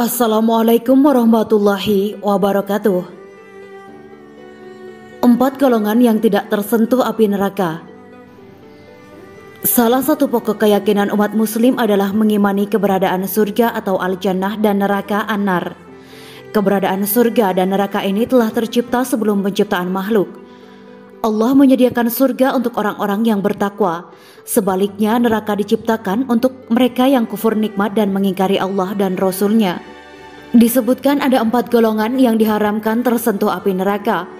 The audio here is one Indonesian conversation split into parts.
Assalamualaikum warahmatullahi wabarakatuh. 4 golongan yang tidak tersentuh api neraka. Salah satu pokok keyakinan umat muslim adalah mengimani keberadaan surga atau al-jannah dan neraka an-nar. Keberadaan surga dan neraka ini telah tercipta sebelum penciptaan makhluk. Allah menyediakan surga untuk orang-orang yang bertakwa. Sebaliknya neraka diciptakan untuk mereka yang kufur nikmat dan mengingkari Allah dan Rasul-Nya. Disebutkan ada 4 golongan yang diharamkan tersentuh api neraka.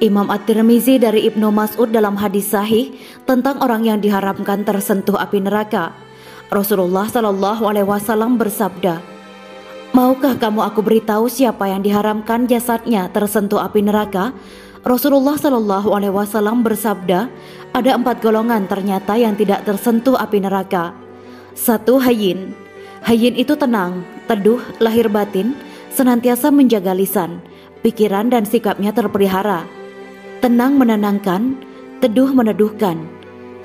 Imam At-Tirmizi dari Ibnu Mas'ud dalam hadis sahih tentang orang yang diharamkan tersentuh api neraka. Rasulullah Shallallahu Alaihi Wasallam bersabda, "Maukah kamu aku beritahu siapa yang diharamkan jasadnya tersentuh api neraka?" Rasulullah Shallallahu Alaihi Wasallam bersabda, ada 4 golongan ternyata yang tidak tersentuh api neraka. 1. Hayyin. Hayyin itu tenang, teduh, lahir batin, senantiasa menjaga lisan, pikiran dan sikapnya terpelihara. Tenang menenangkan, teduh meneduhkan,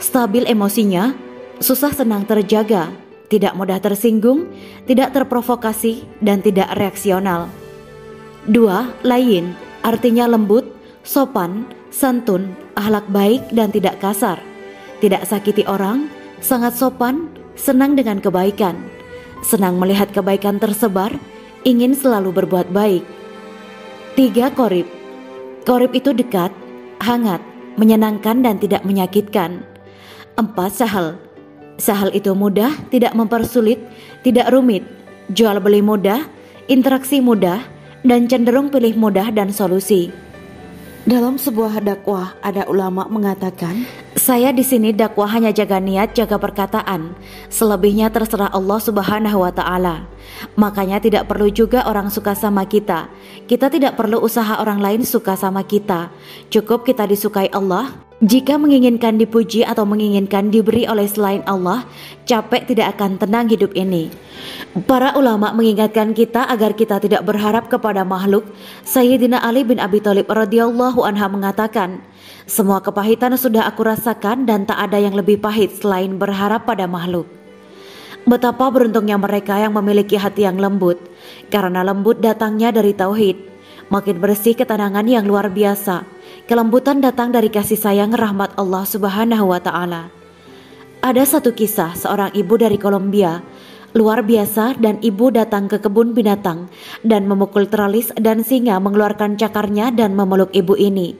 stabil emosinya, susah senang terjaga, tidak mudah tersinggung, tidak terprovokasi, dan tidak reaksional. 2. Layyin, artinya lembut, sopan, santun, akhlak baik dan tidak kasar, tidak sakiti orang, sangat sopan, senang dengan kebaikan, senang melihat kebaikan tersebar, ingin selalu berbuat baik. 3. Qorib. Qorib itu dekat, hangat, menyenangkan dan tidak menyakitkan. 4. Sahal. Sahal itu mudah, tidak mempersulit, tidak rumit, jual beli mudah, interaksi mudah, dan cenderung pilih mudah dan solusi. Dalam sebuah dakwah ada ulama mengatakan, saya di sini dakwah hanya jaga niat, jaga perkataan. Selebihnya terserah Allah Subhanahu wa Ta'ala. Makanya tidak perlu juga orang suka sama kita. Kita tidak perlu usaha orang lain suka sama kita. Cukup kita disukai Allah. Jika menginginkan dipuji atau menginginkan diberi oleh selain Allah, capek tidak akan tenang hidup ini. Para ulama mengingatkan kita agar kita tidak berharap kepada makhluk. Sayyidina Ali bin Abi Thalib radhiyallahu anhu mengatakan, semua kepahitan sudah aku rasakan dan tak ada yang lebih pahit selain berharap pada makhluk. Betapa beruntungnya mereka yang memiliki hati yang lembut, karena lembut datangnya dari tauhid. Makin bersih ketenangan yang luar biasa. Kelembutan datang dari kasih sayang rahmat Allah Subhanahu wa Ta'ala. Ada satu kisah seorang ibu dari Kolombia, luar biasa, dan ibu datang ke kebun binatang dan memukul teralis dan singa mengeluarkan cakarnya dan memeluk ibu ini.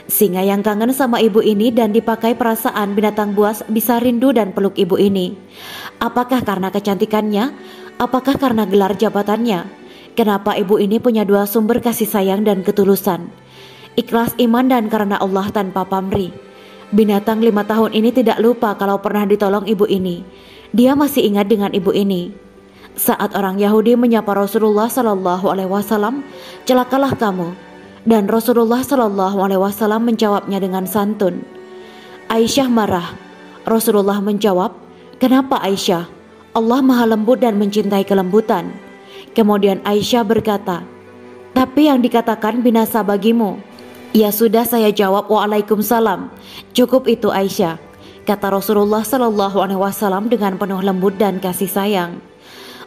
Singa yang kangen sama ibu ini dan dipakai perasaan binatang buas bisa rindu dan peluk ibu ini. Apakah karena kecantikannya? Apakah karena gelar jabatannya? Kenapa ibu ini punya 2 sumber kasih sayang dan ketulusan? Ikhlas iman dan karena Allah tanpa pamrih. Binatang 5 tahun ini tidak lupa kalau pernah ditolong ibu ini. Dia masih ingat dengan ibu ini. Saat orang Yahudi menyapa Rasulullah Shallallahu Alaihi Wasallam, celakalah kamu. Dan Rasulullah Shallallahu Alaihi Wasallam menjawabnya dengan santun. Aisyah marah. Rasulullah menjawab, kenapa Aisyah? Allah maha lembut dan mencintai kelembutan. Kemudian Aisyah berkata, tapi yang dikatakan binasa bagimu. Ya sudah, saya jawab, waalaikumsalam. Cukup itu Aisyah, kata Rasulullah Shallallahu Alaihi Wasallam dengan penuh lembut dan kasih sayang.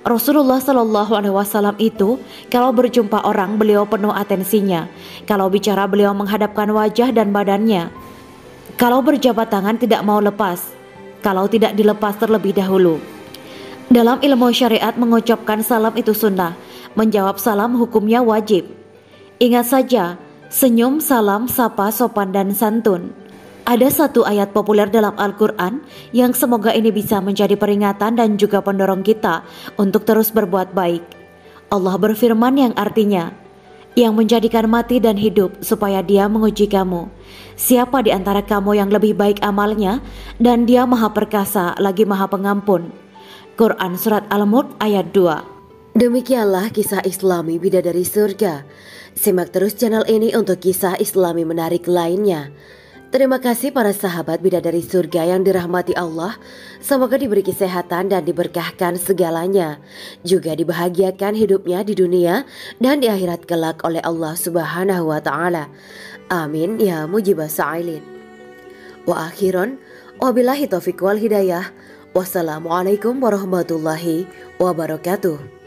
Rasulullah Shallallahu Alaihi Wasallam itu kalau berjumpa orang beliau penuh atensinya. Kalau bicara beliau menghadapkan wajah dan badannya. Kalau berjabat tangan tidak mau lepas. Kalau tidak dilepas terlebih dahulu. Dalam ilmu syariat mengucapkan salam itu sunnah. Menjawab salam hukumnya wajib. Ingat saja, senyum, salam, sapa, sopan dan santun. Ada satu ayat populer dalam Al-Quran yang semoga ini bisa menjadi peringatan dan juga pendorong kita untuk terus berbuat baik. Allah berfirman yang artinya, yang menjadikan mati dan hidup supaya dia menguji kamu. Siapa di antara kamu yang lebih baik amalnya, dan dia maha perkasa lagi maha pengampun. Quran Surat Al-Mulk ayat 2. Demikianlah kisah Islami Bidadari Surga. Simak terus channel ini untuk kisah Islami menarik lainnya. Terima kasih para sahabat Bidadari Surga yang dirahmati Allah. Semoga diberi kesehatan dan diberkahkan segalanya. Juga dibahagiakan hidupnya di dunia dan di akhirat kelak oleh Allah Subhanahu wa Ta'ala. Amin ya mujibah sa'ilin. Wa akhiron, wabillahi taufiq wal hidayah. Wassalamualaikum warahmatullahi wabarakatuh.